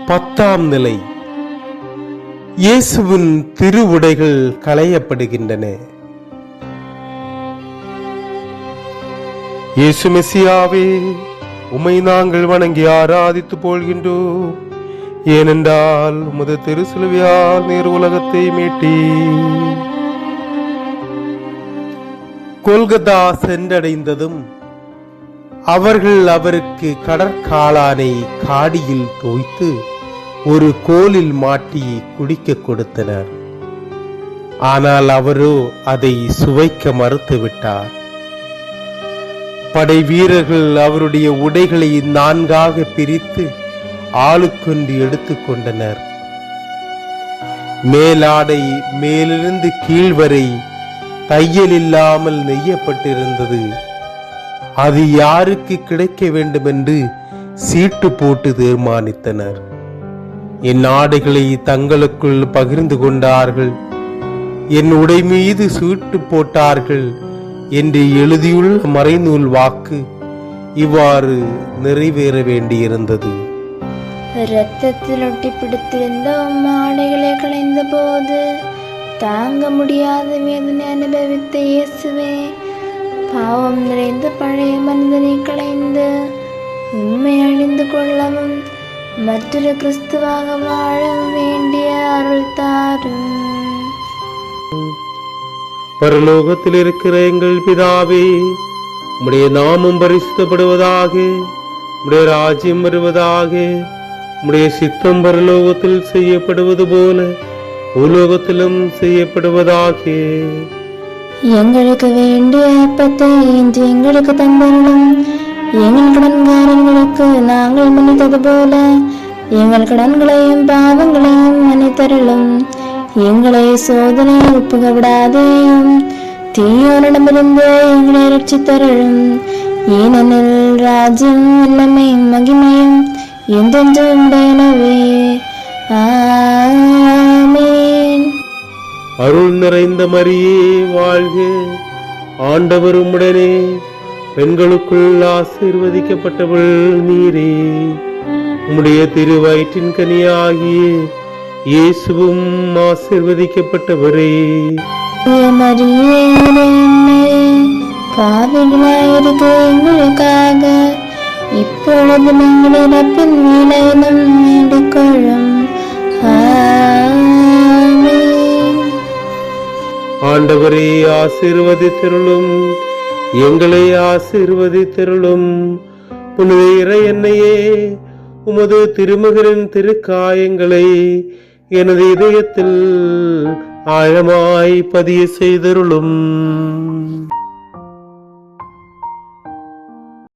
10ஆம் நிலை. இயேசுவின் திருவுடைகள் களையப்படுகின்றன. இயேசு மெசியாவே, உம்மை நாங்கள் வணங்கி ஆராதித்து போழ்கின்றோம். ஏனென்றால் உமது திருசிலுவையால் நீர் உலகத்தை மீட்டீர். கொல்கத்தா சென்றடைந்ததும் அவர்கள் அவருக்கு கடற்காளானை காடியில் தோய்த்து ஒரு கோலில் மாட்டி குடிக்க கொடுத்தனர். ஆனால் அவரோ அதை சுவைக்க மறுத்துவிட்டார். படை வீரர்கள் அவருடைய உடைகளை 4ஆக பிரித்து ஆளுக்கொன்று எடுத்துக்கொண்டனர். மேலாடை மேலிருந்து கீழ்வரை தையல் இல்லாமல் நெய்யப்பட்டிருந்தது. அது யாருக்கு கிடைக்க வேண்டும் என்று சீட்டு போட்டு தீர்மானித்தனர். என் ஆடைகளை தங்களுக்குள் பகிர்ந்து கொண்டார்கள், என் உடை மீது சீட்டு போட்டார்கள் என்று எழுதியுள்ள மறைநூல் வாக்கு இவ்வாறு நிறைவேற வேண்டியிருந்தது. இரத்தத்தில் ஒட்டி பிடித்திருந்த ஆடைகளை களைந்த போது தாங்க முடியாத வேதனை அனுபவித்த இயேசுவே, பாவம் நிறைந்த பழைய மனிதனை களைந்து உண்மை அழிந்து கொள்ளவும் மற்றொரு கிறிஸ்துவாக வாழ வேண்டிய அருள் தாரும். பரலோகத்தில் இருக்கிற எங்கள் பிதாவே, உம்முடைய நாமம் பரிசுத்தப்படுவதாக, உம்முடைய ராஜ்யம் வருவதாக, உம்முடைய சித்தம் பரலோகத்தில் செய்யப்படுவது போல பூலோகத்திலும் செய்யப்படுவதாக. எங்களுக்கு வேண்டிய அப்பத்தை இன்று எங்களுக்கு தந்தருளும். எங்கள் கடன்காரர்களுக்கு நாங்கள் மன்னித்தது போல எங்கள் கடன்களையும் பாவங்களையும் மன்னித்தருளும். எங்களை சோதனையில் புகவிடாதேயும், தீயோரிடமிருந்து எங்களை ரட்சித்தருளும். ஏனெனில் ராஜ்யம் வல்லமை மகிமையும் என்றென்றும் உடையனவே. ஆமென். அருள் நிறைந்த மரியே வாழ்க, ஆண்டவர் உம்முடனே, பெண்களுக்குள் ஆசீர்வதிக்கப்பட்டவள் நீரே. உம்முடைய திருவயிற்றின் கனியாகிய இயேசுவும் ஆசீர்வதிக்கப்பட்டவரே. மரியே, பாவிகளாயிருக்க எங்களுக்காக இப்பொழுது எங்கள் இறப்பின் வேளையிலும் வேண்டிக்கொள்ளும். ஆமென். ஆண்டவரே ஆசீர்வதித்தருளும், எங்களை ஆசீர்வதித்தருளும். புனித இறையன்னையே, உமது திருமகனின் திருக்காயங்களை எனது இதயத்தில் ஆழமாய் பதிய செய்தருளும்.